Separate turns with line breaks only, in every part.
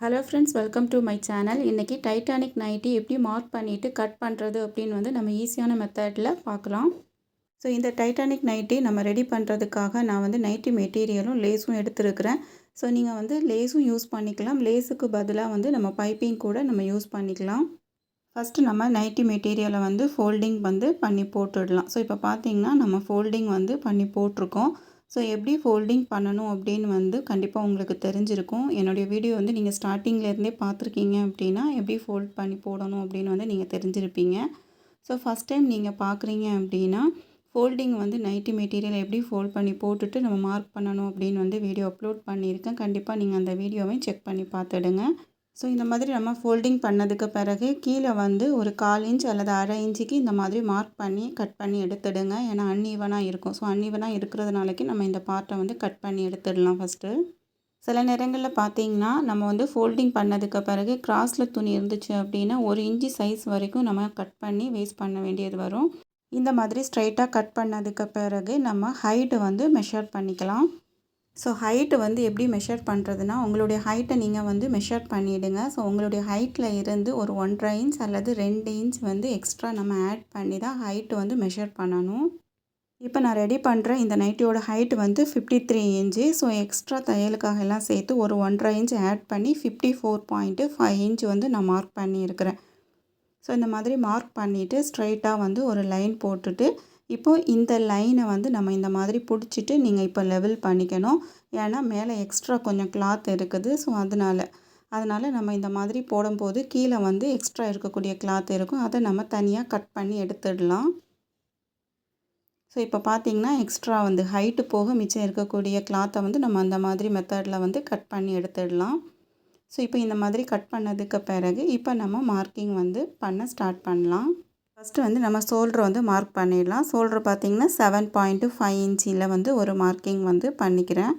Hello friends, welcome to my channel. இன்றைக்கி Titanic nightie எப்படி mark பண்ணிவிட்டு கட் பண்ணுறது அப்படின்னு வந்து நம்ம ஈஸியான மெத்தடில் பார்க்கலாம். ஸோ இந்த டைட்டானிக் நைட்டி நம்ம ரெடி பண்ணுறதுக்காக நான் வந்து நைட்டி மெட்டீரியலும் லேஸும் எடுத்துருக்கிறேன். ஸோ நீங்கள் வந்து லேஸும் யூஸ் பண்ணிக்கலாம். லேஸுக்கு பதிலாக வந்து நம்ம பைப்பிங் கூட நம்ம யூஸ் பண்ணிக்கலாம். ஃபஸ்ட்டு நம்ம நைட்டி மெட்டீரியலை வந்து ஃபோல்டிங் வந்து பண்ணி போட்டுடலாம். ஸோ இப்போ பார்த்தீங்கன்னா நம்ம ஃபோல்டிங் வந்து பண்ணி போட்டிருக்கோம். ஸோ எப்படி ஃபோல்டிங் பண்ணணும் அப்படின்னு வந்து கண்டிப்பாக உங்களுக்கு தெரிஞ்சிருக்கும். என்னுடைய வீடியோ வந்து நீங்கள் ஸ்டார்டிங்லேருந்தே பார்த்துருக்கீங்க அப்படின்னா எப்படி ஃபோல்ட் பண்ணி போடணும் அப்படின்னு வந்து நீங்கள் தெரிஞ்சிருப்பீங்க. ஸோ ஃபஸ்ட் டைம் நீங்கள் பார்க்குறீங்க அப்படின்னா ஃபோல்டிங் வந்து நைட்டி மெட்டீரியல் எப்படி ஃபோல்ட் பண்ணி போட்டுட்டு நம்ம மார்க் பண்ணணும் அப்படின்னு வந்து வீடியோ அப்லோட் பண்ணியிருக்கேன். கண்டிப்பாக நீங்கள் அந்த வீடியோவை செக் பண்ணி பார்த்துடுங்க. ஸோ இந்த மாதிரி நம்ம ஃபோல்டிங் பண்ணதுக்கு பிறகு கீழே வந்து ஒரு 1/4 இன்ச் அல்லது 1/2 இன்ச்சுக்கு இந்த மாதிரி மார்க் பண்ணி கட் பண்ணி எடுத்துடுங்க. ஏன்னா அன்ஈவனாக இருக்கும். ஸோ அன்ஈவனாக இருக்கிறதுனாலக்கு நம்ம இந்த பார்ட்டை வந்து கட் பண்ணி எடுத்துடலாம் ஃபஸ்ட்டு. சில நேரங்களில் பார்த்தீங்கன்னா நம்ம வந்து ஃபோல்டிங் பண்ணதுக்கு பிறகு கிராஸில் துணி இருந்துச்சு அப்படின்னா 1 இன்ச்சு சைஸ் வரைக்கும் நம்ம கட் பண்ணி வேஸ்ட் பண்ண வேண்டியது வரும். இந்த மாதிரி ஸ்ட்ரைட்டாக கட் பண்ணதுக்கு பிறகு நம்ம ஹைட்டு வந்து மெஷர் பண்ணிக்கலாம். ஸோ ஹைட்டு வந்து எப்படி மெஷர் பண்ணுறதுனா, உங்களுடைய ஹைட்டை நீங்கள் வந்து மெஷர் பண்ணிவிடுங்க. ஸோ உங்களுடைய ஹைட்டில் இருந்து ஒரு 1.5 இன்ச் அல்லது 2 இன்ச் வந்து எக்ஸ்ட்ரா நம்ம ஆட் பண்ணி தான் ஹைட்டு வந்து மெஷர் பண்ணணும். இப்போ நான் ரெடி பண்ணுற இந்த நைட்டியோட ஹைட்டு வந்து 53 இன்ச்சு. ஸோ எக்ஸ்ட்ரா தையலுக்காக எல்லாம் சேர்த்து ஒரு 1.5 இன்ச் ஆட் பண்ணி 54.5 இன்ச் வந்து நான் மார்க் பண்ணியிருக்கிறேன். ஸோ இந்த மாதிரி மார்க் பண்ணிவிட்டு ஸ்ட்ரைட்டாக வந்து ஒரு லைன் போட்டுட்டு இப்போது இந்த லைனை வந்து நம்ம இந்த மாதிரி பிடிச்சிட்டு நீங்கள் இப்போ லெவல் பண்ணிக்கணும். ஏன்னா மேலே எக்ஸ்ட்ரா கொஞ்சம் கிளாத் இருக்குது. ஸோ அதனால் நம்ம இந்த மாதிரி போடும்போது கீழே வந்து எக்ஸ்ட்ரா இருக்கக்கூடிய கிளாத் இருக்கும். அதை நம்ம தனியாக கட் பண்ணி எடுத்துடலாம். ஸோ இப்போ பார்த்திங்கன்னா எக்ஸ்ட்ரா வந்து ஹைட்டு போக மிச்சம் இருக்கக்கூடிய கிளாத்தை வந்து நம்ம அந்த மாதிரி மெத்தடில் வந்து கட் பண்ணி எடுத்துடலாம். ஸோ இப்போ இந்த மாதிரி கட் பண்ணதுக்கு பிறகு இப்போ நம்ம மார்க்கிங் வந்து பண்ண ஸ்டார்ட் பண்ணலாம். ஃபஸ்ட்டு வந்து நம்ம ஷோல்டர் வந்து மார்க் பண்ணிடலாம். ஷோல்டர் பார்த்திங்கன்னா 7.5 இன்ச்சில் வந்து ஒரு மார்க்கிங் வந்து பண்ணிக்கிறேன்.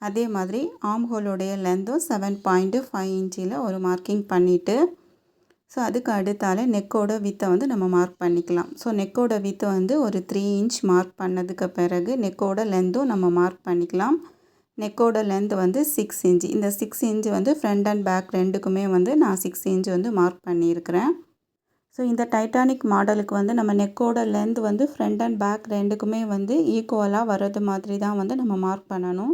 அதே மாதிரி ஆர்ம் ஹோலுடைய லென்த்தும் 7.5 இன்ச்சில் ஒரு மார்க்கிங் பண்ணிவிட்டு ஸோ அதுக்கு அடுத்தால நெக்கோட வித்தை வந்து நம்ம மார்க் பண்ணிக்கலாம். ஸோ நெக்கோட வித்தை வந்து ஒரு 3 இன்ச் மார்க் பண்ணதுக்கு பிறகு நெக்கோட லென்த்தும் நம்ம மார்க் பண்ணிக்கலாம். நெக்கோட லென்த் வந்து 6 இன்ச். இந்த 6 இன்ச் வந்து ஃப்ரண்ட் அண்ட் பேக் ரெண்டுக்குமே வந்து நான் 6 இன்ச் வந்து மார்க் பண்ணியிருக்கிறேன். ஸோ இந்த டைட்டானிக் மாடலுக்கு வந்து நம்ம நெக்கோட லென்த் வந்து ஃப்ரண்ட் அண்ட் பேக் ரெண்டுக்குமே வந்து ஈக்குவலாக வர்றது மாதிரி தான் வந்து நம்ம மார்க் பண்ணணும்.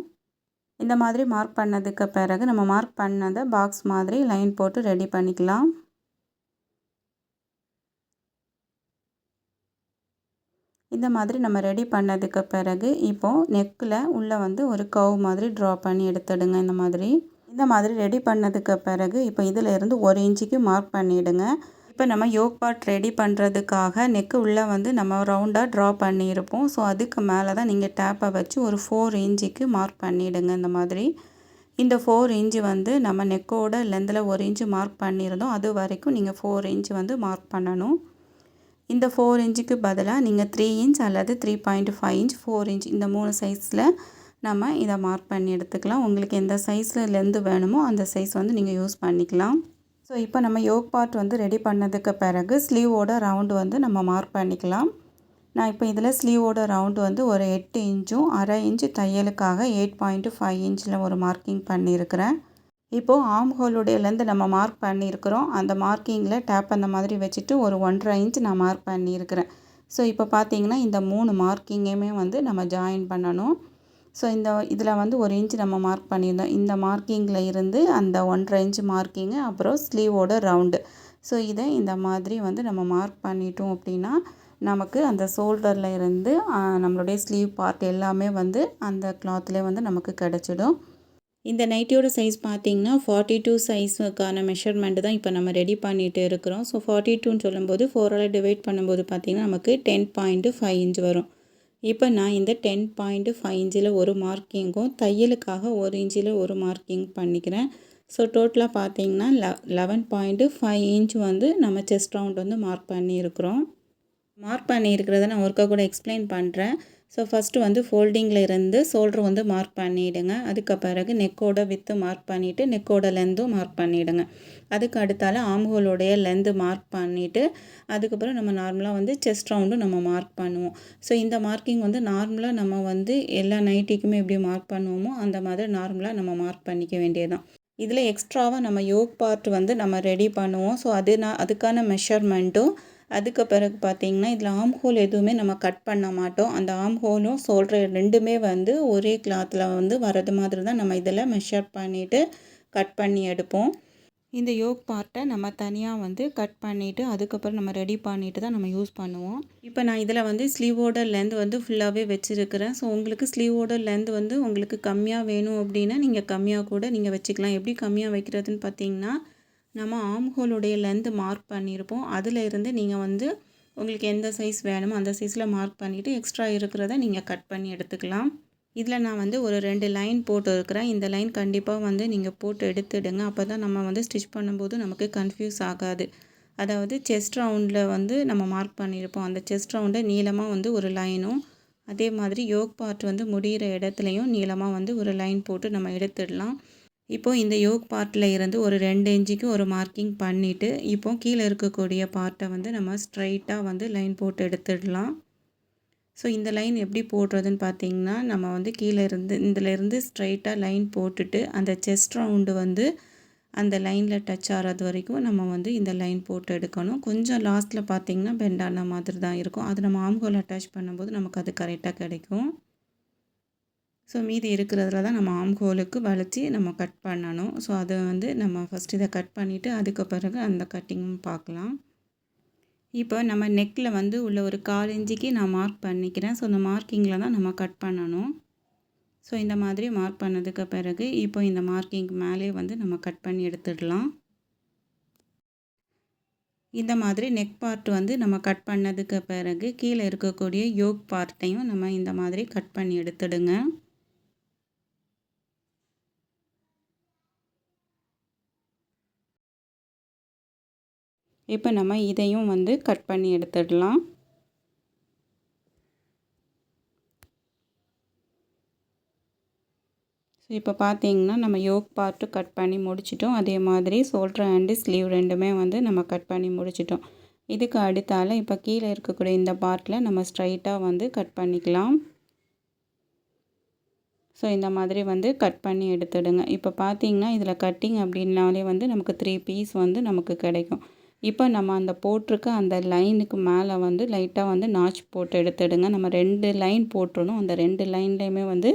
இந்த மாதிரி மார்க் பண்ணதுக்கு பிறகு நம்ம மார்க் பண்ணதை பாக்ஸ் மாதிரி லைன் போட்டு ரெடி பண்ணிக்கலாம். இந்த மாதிரி நம்ம ரெடி பண்ணதுக்கு பிறகு இப்போது நெக்கில் உள்ளே வந்து ஒரு கர்வ் மாதிரி ட்ரா பண்ணி எடுத்துடுங்க. இந்த மாதிரி ரெடி பண்ணதுக்கு பிறகு இப்போ இதில் இருந்து 1 இன்ச்சுக்கு மார்க் பண்ணிவிடுங்க. இப்போ நம்ம யோக் பார்ட் ரெடி பண்ணுறதுக்காக நெக்கு உள்ளே வந்து நம்ம ரவுண்டாக ட்ரா பண்ணியிருப்போம். ஸோ அதுக்கு மேலே தான் நீங்கள் டேப்பை வச்சு ஒரு 4 இன்ச்சுக்கு மார்க் பண்ணிவிடுங்க. இந்த 4 இன்ச்சு வந்து நம்ம நெக்கோட லென்த்தில் 1 இன்ச்சு மார்க் பண்ணியிருந்தோம். அது வரைக்கும் நீங்கள் 4 இன்ச்சு வந்து மார்க் பண்ணணும். இந்த 4 இன்ச்சுக்கு பதிலாக நீங்கள் 3 இன்ச் அல்லது 3.5 இன்ச் 4 இன்ச் இந்த 3 சைஸில் நம்ம இதை மார்க் பண்ணி எடுத்துக்கலாம். உங்களுக்கு எந்த சைஸில் லென்த்து வேணுமோ அந்த சைஸ் வந்து நீங்கள் யூஸ் பண்ணிக்கலாம். ஸோ இப்போ நம்ம யோக் பார்ட் வந்து ரெடி பண்ணதுக்கு பிறகு ஸ்லீவோட ரவுண்டு வந்து நம்ம மார்க் பண்ணிக்கலாம். நான் இப்போ இதில் ஸ்லீவோட ரவுண்டு வந்து ஒரு 8 இன்ச்சும் 1/2 இன்ச்சு தையலுக்காக 8.5 இன்ச்சில் ஒரு மார்க்கிங் பண்ணியிருக்கிறேன். இப்போது ஆர்ம் ஹோலுடைய லென்த் நம்ம மார்க் பண்ணியிருக்கிறோம். அந்த மார்க்கிங்கில் டேப் அந்த மாதிரி வச்சுட்டு ஒரு 1.5 இன்ச் நான் மார்க் பண்ணியிருக்கிறேன். ஸோ இப்போ பார்த்திங்கன்னா இந்த 3 மார்க்கிங்குமே வந்து நம்ம ஜாயின் பண்ணணும். ஸோ இதில் வந்து 1 இன்ச் நம்ம மார்க் பண்ணியிருந்தோம். இந்த மார்க்கிங்கில் இருந்து அந்த 1.5 இன்ச் மார்க்கிங்கு அப்புறம் ஸ்லீவோட ரவுண்டு. ஸோ இதை இந்த மாதிரி வந்து நம்ம மார்க் பண்ணிட்டோம் அப்படின்னா நமக்கு அந்த ஷோல்டரில் இருந்து நம்மளுடைய ஸ்லீவ் பார்ட் எல்லாமே வந்து அந்த கிளாத்லேயே வந்து நமக்கு கிடச்சிடும். இந்த நைட்டியோட சைஸ் பார்த்திங்கன்னா 42 சைஸுக்கான மெஷர்மெண்ட்டு தான் இப்போ நம்ம ரெடி பண்ணிகிட்டு இருக்கிறோம். ஸோ 42ன்னு சொல்லும்போது 4ஆல் டிவைட் பண்ணும்போது பார்த்திங்கன்னா நமக்கு 10.5 இன்ச் வரும். இப்போ நான் இந்த 10.5 இன்ச்சில் ஒரு மார்க்கிங்கும் தையலுக்காக 1 இன்ச்சில் ஒரு மார்க்கிங் பண்ணிக்கிறேன். ஸோ டோட்டலாக பார்த்தீங்கன்னா 11.5 இன்ச் வந்து நம்ம செஸ்ட் ரவுண்ட் வந்து மார்க் பண்ணியிருக்கிறோம். மார்க் பண்ணியிருக்கிறத நான் ஒருக்கா கூட எக்ஸ்பிளைன் பண்ணுறேன். ஸோ ஃபஸ்ட்டு வந்து ஃபோல்டிங்கில் இருந்து ஷோல்டர் வந்து மார்க் பண்ணிவிடுங்க. அதுக்கு பிறகு நெக்கோட வித்து மார்க் பண்ணிவிட்டு நெக்கோட லென்த்தும் மார்க் பண்ணிவிடுங்க. அதுக்கு அடுத்தால ஆர்ம் ஹோலுடைய லென்த்து மார்க் பண்ணிவிட்டு அதுக்கப்புறம் நம்ம நார்மலாக வந்து செஸ்ட் ரவுண்டும் நம்ம மார்க் பண்ணுவோம். ஸோ இந்த மார்க்கிங் வந்து நார்மலாக நம்ம வந்து எல்லா நைட்டிக்குமே எப்படி மார்க் பண்ணுவோமோ அந்த மாதிரி நார்மலாக நம்ம மார்க் பண்ணிக்க வேண்டியதுதான். இதில் எக்ஸ்ட்ராவாக நம்ம யோக் பார்ட் வந்து நம்ம ரெடி பண்ணுவோம். ஸோ அதுக்கான மெஷர்மெண்ட்டும் அதுக்கு பிறகு பார்த்திங்கன்னா இதில் ஆம் ஹோல் எதுவுமே நம்ம கட் பண்ண மாட்டோம். அந்த ஆம் ஹோலும் ஷோல்டர் ரெண்டுமே வந்து ஒரே கிளாத்தில் வந்து வரது மாதிரி தான் நம்ம இதில் மெஷர் பண்ணிவிட்டு கட் பண்ணி எடுப்போம். இந்த யோக் பார்ட்டை நம்ம தனியாக வந்து கட் பண்ணிவிட்டு அதுக்கப்புறம் நம்ம ரெடி பண்ணிவிட்டு தான் நம்ம யூஸ் பண்ணுவோம். இப்போ நான் இதில் வந்து ஸ்லீவோட லென்த் வந்து ஃபுல்லாகவே வச்சுருக்கிறேன். ஸோ உங்களுக்கு ஸ்லீவோட லென்த் வந்து உங்களுக்கு கம்மியாக வேணும் அப்படின்னா நீங்கள் கம்மியாக கூட நீங்கள் வச்சுக்கலாம். எப்படி கம்மியாக வைக்கிறதுன்னு பார்த்தீங்கன்னா நம்ம ஆம் ஹோலுடைய லென்த் மார்க் பண்ணியிருப்போம். அதில் இருந்து நீங்கள் வந்து உங்களுக்கு எந்த சைஸ் வேணுமோ அந்த சைஸில் மார்க் பண்ணிவிட்டு எக்ஸ்ட்ரா இருக்கிறத நீங்கள் கட் பண்ணி எடுத்துக்கலாம். இதில் நான் வந்து ஒரு 2 லைன் போட்டு இருக்கிறேன். இந்த லைன் கண்டிப்பாக வந்து நீங்கள் போட்டு எடுத்துடுங்க. அப்போ தான் நம்ம வந்து ஸ்டிச் பண்ணும்போது நமக்கு கன்ஃப்யூஸ் ஆகாது. அதாவது செஸ்ட் ரவுண்டில் வந்து நம்ம மார்க் பண்ணியிருப்போம். அந்த செஸ்ட் ரவுண்டை நீளமாக வந்து ஒரு லைனும் அதே மாதிரி யோக் பார்ட் வந்து முடிகிற இடத்துலையும் நீளமாக வந்து ஒரு லைன் போட்டு நம்ம எடுத்துடலாம். இப்போது இந்த யோக் பார்ட்டில் இருந்து ஒரு 2 இன்ச்சுக்கு ஒரு மார்க்கிங் பண்ணிவிட்டு இப்போது கீழே இருக்கக்கூடிய பார்ட்டை வந்து நம்ம ஸ்ட்ரைட்டாக வந்து லைன் போட்டு எடுத்துடலாம். ஸோ இந்த லைன் எப்படி போடுறதுன்னு பார்த்தீங்கன்னா நம்ம வந்து கீழே இருந்து இதிலேருந்து ஸ்ட்ரைட்டாக லைன் போட்டுட்டு அந்த செஸ்ட் ரவுண்டு வந்து அந்த லைனில் டச் ஆகிறது வரைக்கும் நம்ம வந்து இந்த லைன் போட்டு எடுக்கணும். கொஞ்சம் லாஸ்ட்டில் பார்த்திங்கன்னா பெண்டான மாதிரி தான் இருக்கும். அது நம்ம ஆம்ஹோல் அட்டாச் பண்ணும்போது நமக்கு அது கரெக்டாக கிடைக்கும். ஸோ மீதி இருக்கிறதுல தான் நம்ம ஆம்ஹோலுக்கு வளைச்சி நம்ம கட் பண்ணணும். ஸோ அதை வந்து நம்ம ஃபஸ்ட் இதை கட் பண்ணிவிட்டு அதுக்கு பிறகு அந்த கட்டிங்கும் பார்க்கலாம். இப்போ நம்ம நெக்கில் வந்து உள்ள ஒரு 1/4 இன்ச்சுக்கு நான் மார்க் பண்ணிக்கிறேன். ஸோ அந்த மார்க்கிங்கில் தான் நம்ம கட் பண்ணணும். ஸோ இந்த மாதிரி மார்க் பண்ணதுக்கு பிறகு இப்போ இந்த மார்க்கிங் மேலே வந்து நம்ம கட் பண்ணி எடுத்துடலாம். இந்த மாதிரி நெக் பார்ட் வந்து நம்ம கட் பண்ணதுக்கு பிறகு கீழே இருக்கக்கூடிய யோக் பார்ட்டையும் நம்ம இந்த மாதிரி கட் பண்ணி எடுத்துடுங்க. இப்போ நம்ம இதையும் வந்து கட் பண்ணி எடுத்துடலாம். ஸோ இப்போ பார்த்தீங்கன்னா நம்ம யோக் பார்ட்டு கட் பண்ணி முடிச்சிட்டோம். அதே மாதிரி ஷோல்டர் அண்டு ஸ்லீவ் ரெண்டுமே வந்து நம்ம கட் பண்ணி முடிச்சிட்டோம். இதுக்கு அடுத்தால இப்போ கீழே இருக்கக்கூடிய இந்த பார்ட்டில் நம்ம ஸ்ட்ரைட்டாக வந்து கட் பண்ணிக்கலாம். ஸோ இந்த மாதிரி வந்து கட் பண்ணி எடுத்துடுங்க. இப்போ பார்த்தீங்கன்னா இதில் கட்டிங் அப்படின்னாலே வந்து நமக்கு 3 பீஸ் வந்து நமக்கு கிடைக்கும். இப்போ நம்ம அந்த போட்டிருக்க அந்த லைனுக்கு மேலே வந்து லைட்டாக வந்து நாச் போட்டு எடுத்துடுங்க. நம்ம 2 லைன் போட்டுருணும். அந்த 2 லைன்லேயுமே வந்து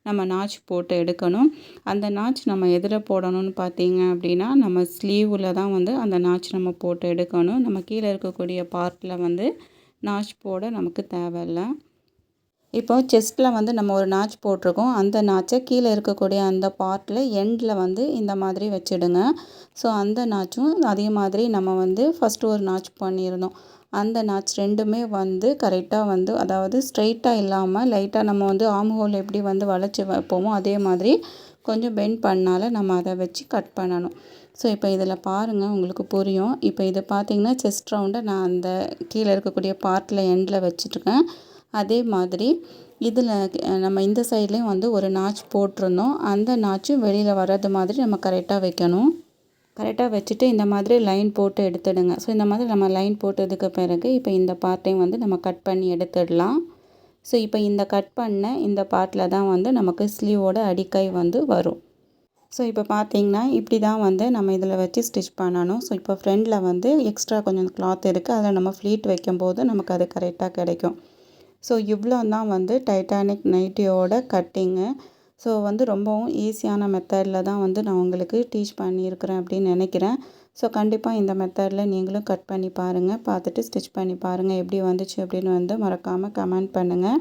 நம்ம நாச் போட்டு எடுக்கணும். அந்த நாச் நம்ம எதில் போடணும்னு பார்த்தீங்க அப்படின்னா நம்ம ஸ்லீவில் தான் வந்து அந்த நாச் நம்ம போட்டு எடுக்கணும். நம்ம கீழே இருக்கக்கூடிய பார்ட்டில் வந்து நாச் போட நமக்கு தேவையில்லை. இப்போ செஸ்ட்டில் வந்து நம்ம ஒரு நாச் போட்டிருக்கோம். அந்த நாச்சை கீழே இருக்கக்கூடிய அந்த பார்ட்டில் எண்டில் வந்து இந்த மாதிரி வச்சுடுங்க. ஸோ அந்த நாச்சும் அதே மாதிரி நம்ம வந்து ஃபஸ்ட்டு ஒரு நாச் பண்ணியிருந்தோம். அந்த நாச் ரெண்டுமே வந்து கரெக்டாக வந்து அதாவது ஸ்ட்ரெயிட்டாக இல்லாமல் லைட்டாக நம்ம வந்து ஆம் ஹோல் எப்படி வந்து வளைச்சி வைப்போமோ அதே மாதிரி கொஞ்சம் பெண்ட் பண்ணால் நம்ம அதை வச்சு கட் பண்ணணும். ஸோ இப்போ இதில் பாருங்கள் உங்களுக்கு புரியும். இப்போ இது பார்த்திங்கன்னா செஸ்ட் ரவுண்டை நான் அந்த கீழே இருக்கக்கூடிய பார்ட்டில் எண்டில் வச்சுட்ருக்கேன். அதே மாதிரி இதில் நம்ம இந்த சைட்லேயும் வந்து ஒரு நாச் போட்டிருந்தோம். அந்த நாச்சும் வெளியில் வர்றது மாதிரி நம்ம கரெக்டாக வைக்கணும். கரெக்டாக வச்சுட்டு இந்த மாதிரி லைன் போட்டு எடுத்துடுங்க. ஸோ இந்த மாதிரி நம்ம லைன் போட்டதுக்கு பிறகு இப்போ இந்த பார்ட்டையும் வந்து நம்ம கட் பண்ணி எடுத்துடலாம். ஸோ இப்போ இந்த கட் பண்ண இந்த பார்ட்டில் தான் வந்து நமக்கு ஸ்லீவோட அடிக்கை வந்து வரும். ஸோ இப்போ பார்த்திங்கன்னா இப்படி தான் வந்து நம்ம இதில் வச்சு ஸ்டிச் பண்ணணும். ஸோ இப்போ ஃப்ரண்டில் வந்து எக்ஸ்ட்ரா கொஞ்சம் கிளாத் இருக்குது. அதில் நம்ம ஃப்ளீட் வைக்கும்போது நமக்கு அது கரெக்டாக கிடைக்கும். ஸோ இவ்வளோ தான் வந்து டைட்டானிக் நைட்டியோட கட்டிங்கு. ஸோ வந்து ரொம்பவும் ஈஸியான மெத்தடில் தான் வந்து நான் உங்களுக்கு டீச் பண்ணியிருக்கிறேன் அப்படின்னு நினைக்கிறேன். ஸோ கண்டிப்பாக இந்த மெத்தடில் நீங்களும் கட் பண்ணி பாருங்கள். பார்த்துட்டு ஸ்டிச் பண்ணி பாருங்கள் எப்படி வந்துச்சு அப்படின்னு வந்து மறக்காமல் கமெண்ட் பண்ணுங்கள்.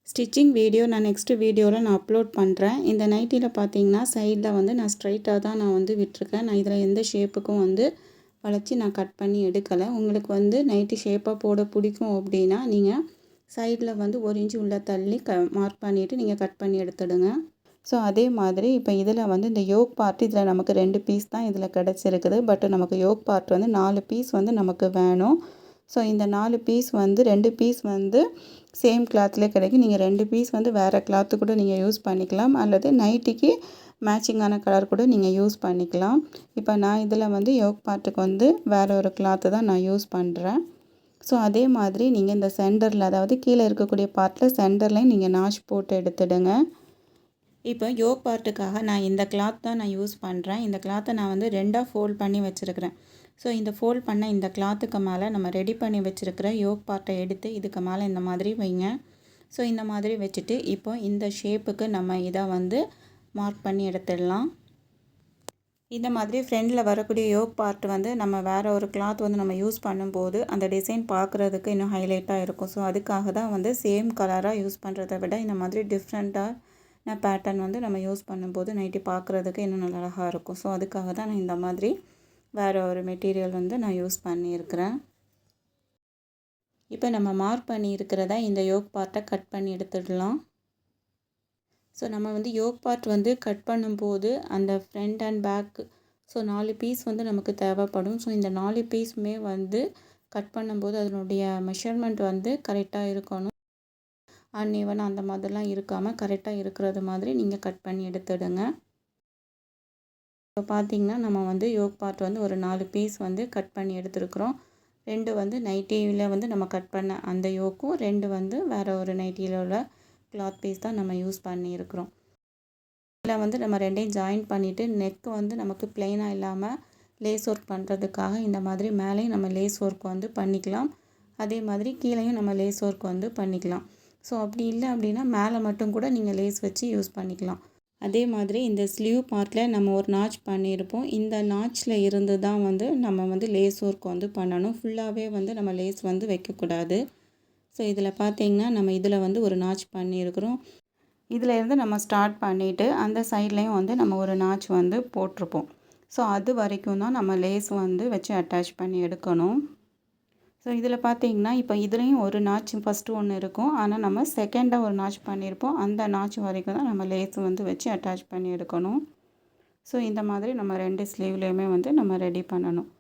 ஸ்டிச்சிங் வீடியோ நான் நெக்ஸ்ட்டு வீடியோவில் நான் அப்லோட் பண்ணுறேன். இந்த நைட்டியில் பார்த்தீங்கன்னா சைடில் வந்து நான் ஸ்ட்ரைட்டாக தான் நான் வந்து விட்டுருக்கேன். நான் இதில் எந்த ஷேப்புக்கும் வந்து வளைச்சி நான் கட் பண்ணி எடுக்கலை. உங்களுக்கு வந்து நைட்டி ஷேப்பாக போட பிடிக்கும் அப்படின்னா நீங்கள் சைடில் வந்து 1 இன்ச்சு உள்ள தள்ளி மார்க் பண்ணிவிட்டு நீங்கள் கட் பண்ணி எடுத்துடுங்க. ஸோ அதே மாதிரி இப்போ இதில் வந்து இந்த யோக் பார்ட் இதில் நமக்கு 2 பீஸ் தான் இதில் கிடச்சிருக்குது. பட் நமக்கு யோக் பார்ட் வந்து 4 பீஸ் வந்து நமக்கு வேணும். ஸோ இந்த 4 பீஸ் வந்து 2 பீஸ் வந்து சேம் கிளாத்லேயே கிடைக்கும். நீங்கள் 2 பீஸ் வந்து வேறு கிளாத்து கூட நீங்கள் யூஸ் பண்ணிக்கலாம். அல்லது நைட்டிக்கு மேட்சிங்கான கலர் கூட நீங்கள் யூஸ் பண்ணிக்கலாம். இப்போ நான் இதில் வந்து யோக் பார்ட்டுக்கு வந்து வேறு ஒரு கிளாத்து தான் நான் யூஸ் பண்ணுறேன். ஸோ அதே மாதிரி நீங்கள் இந்த சென்டரில் அதாவது கீழே இருக்கக்கூடிய பார்ட்டில் சென்டர்லேயும் நீங்கள் நாச் போட்டு எடுத்துடுங்க. இப்போ யோக் பார்ட்டுக்காக நான் இந்த கிளாத் தான் நான் யூஸ் பண்ணுறேன். இந்த கிளாத்தை நான் வந்து 2ஆ ஃபோல்ட் பண்ணி வச்சுருக்கிறேன். ஸோ இந்த ஃபோல்ட் பண்ண இந்த கிளாத்துக்கு மேலே நம்ம ரெடி பண்ணி வச்சுருக்கிற யோக் பார்ட்டை எடுத்து இதுக்கு மேலே இந்த மாதிரி வைங்க. ஸோ இந்த மாதிரி வச்சுட்டு இப்போ இந்த ஷேப்புக்கு நம்ம இதை வந்து மார்க் பண்ணி எடுத்துடலாம். இந்த மாதிரி ஃப்ரண்டில் வரக்கூடிய யோக் பார்ட் வந்து நம்ம வேறு ஒரு கிளாத் வந்து நம்ம யூஸ் பண்ணும்போது அந்த டிசைன் பார்க்குறதுக்கு இன்னும் ஹைலைட்டாக இருக்கும். ஸோ அதுக்காக தான் வந்து சேம் கலராக யூஸ் பண்ணுறதை விட இந்த மாதிரி டிஃப்ரெண்ட்டான பேட்டர்ன் வந்து நம்ம யூஸ் பண்ணும்போது நைட்டி பார்க்குறதுக்கு இன்னும் நல்லா அழகாக இருக்கும். ஸோ அதுக்காக தான் நான் இந்த மாதிரி வேறு ஒரு மெட்டீரியல் வந்து நான் யூஸ் பண்ணியிருக்கிறேன். இப்போ நம்ம மார்க் பண்ணி இருக்கிறத இந்த யோக் பார்ட்டை கட் பண்ணி எடுத்துடலாம். ஸோ நம்ம வந்து யோக் பார்ட் வந்து கட் பண்ணும்போது அந்த front and back so 4 piece வந்து நமக்கு தேவைப்படும். ஸோ இந்த 4 பீஸுமே வந்து கட் பண்ணும்போது அதனுடைய மெஷர்மெண்ட் வந்து கரெக்டாக இருக்கணும். அன்இவன் அந்த மாதிரிலாம் இருக்காமல் கரெக்டாக இருக்கிறது மாதிரி நீங்கள் கட் பண்ணி எடுத்துடுங்க. இப்போ பார்த்திங்கன்னா நம்ம வந்து யோக் பார்ட் வந்து ஒரு 4 பீஸ் வந்து கட் பண்ணி எடுத்துருக்குறோம். 2 வந்து நைட்டியில் வந்து நம்ம கட் பண்ண அந்த யோக்கும் 2 வந்து வேறு ஒரு நைட்டியில் உள்ள கிளாத் பீஸ் தான் நம்ம யூஸ் பண்ணியிருக்கிறோம். இதில் வந்து நம்ம 2யும் ஜாயின் பண்ணிவிட்டு நெக் வந்து நமக்கு பிளெயினாக இல்லாமல் லேஸ் ஒர்க் பண்ணுறதுக்காக இந்த மாதிரி மேலேயும் நம்ம லேஸ் ஒர்க் வந்து பண்ணிக்கலாம். அதே மாதிரி கீழேயும் நம்ம லேஸ் ஒர்க் வந்து பண்ணிக்கலாம். ஸோ அப்படி இல்லை அப்படின்னா மேலே மட்டும் கூட நீங்கள் லேஸ் வச்சு யூஸ் பண்ணிக்கலாம். அதே மாதிரி இந்த ஸ்லீவ் பார்ட்டில் நம்ம ஒரு நாச் பண்ணியிருப்போம். இந்த நாச்சில் இருந்து தான் வந்து நம்ம வந்து லேஸ் ஒர்க் வந்து பண்ணணும். ஃபுல்லாகவே வந்து நம்ம லேஸ் வந்து வைக்கக்கூடாது. ஸோ இதில் பார்த்திங்கன்னா நம்ம இதில் வந்து ஒரு நாச் பண்ணியிருக்கிறோம். இதில் இருந்து நம்ம ஸ்டார்ட் பண்ணிவிட்டு அந்த சைட்லேயும் வந்து நம்ம ஒரு நாச் வந்து போட்டிருப்போம். ஸோ அது வரைக்கும் தான் நம்ம லேஸ் வந்து வச்சு அட்டாச் பண்ணி எடுக்கணும். ஸோ இதில் பார்த்திங்கன்னா இப்போ இதுலேயும் ஒரு நாச் ஃபஸ்ட்டு ஒன்று இருக்கும். ஆனால் நம்ம செகண்டாக ஒரு நாச் பண்ணியிருப்போம். அந்த நாச் வரைக்கும் தான் நம்ம லேஸ் வந்து வச்சு அட்டாச் பண்ணி எடுக்கணும். ஸோ இந்த மாதிரி நம்ம 2 ஸ்லீவ்லேயுமே வந்து நம்ம ரெடி பண்ணணும்.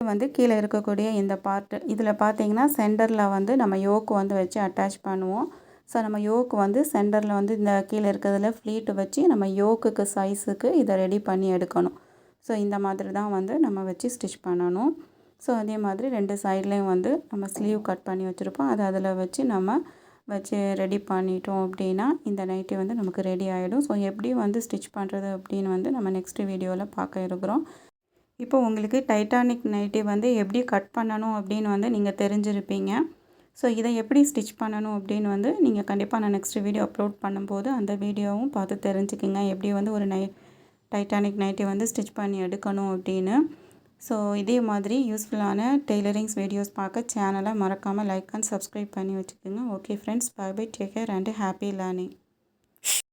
வந்து கீழே இருக்கக்கூடிய இந்த பார்ட்டு இதில் பார்த்திங்கன்னா சென்டரில் வந்து நம்ம யோக்கு வந்து வச்சு அட்டாச் பண்ணுவோம். ஸோ நம்ம யோக்கு வந்து சென்டரில் வந்து இந்த கீழே இருக்கிறதுல ஃப்ளீட்டு வச்சு நம்ம யோக்குக்கு சைஸுக்கு இதை ரெடி பண்ணி எடுக்கணும். ஸோ இந்த மாதிரி தான் வந்து நம்ம வச்சு ஸ்டிச் பண்ணணும். ஸோ அதே மாதிரி 2 சைட்லேயும் வந்து நம்ம ஸ்லீவ் கட் பண்ணி வச்சுருப்போம். அதை அதில் வச்சு நம்ம வச்சு ரெடி பண்ணிட்டோம் அப்படின்னா இந்த நைட்டி வந்து நமக்கு ரெடி ஆகிடும். ஸோ எப்படி வந்து ஸ்டிச் பண்ணுறது அப்படின்னு வந்து நம்ம நெக்ஸ்ட் வீடியோவில் பார்க்க இருக்கிறோம். இப்போ உங்களுக்கு டைட்டானிக் நைட்டி வந்து எப்படி கட் பண்ணணும் அப்படின்னு வந்து நீங்கள் தெரிஞ்சிருப்பீங்க. ஸோ இதை எப்படி ஸ்டிச் பண்ணணும் அப்படின்னு வந்து நீங்கள் கண்டிப்பாக நான் நெக்ஸ்ட் வீடியோ அப்லோட் பண்ணும்போது அந்த வீடியோவும் பார்த்து தெரிஞ்சுக்கிங்க. எப்படி வந்து ஒரு டைட்டானிக் நைட்டி வந்து ஸ்டிச் பண்ணி எடுக்கணும் அப்படின்னு. ஸோ இதே மாதிரி யூஸ்ஃபுல்லான டெய்லரிங்ஸ் வீடியோஸ் பார்க்க சேனலை மறக்காமல் லைக் அண்ட் சப்ஸ்கிரைப் பண்ணி வச்சுக்கோங்க. Okay friends, bye bye, take care and happy learning.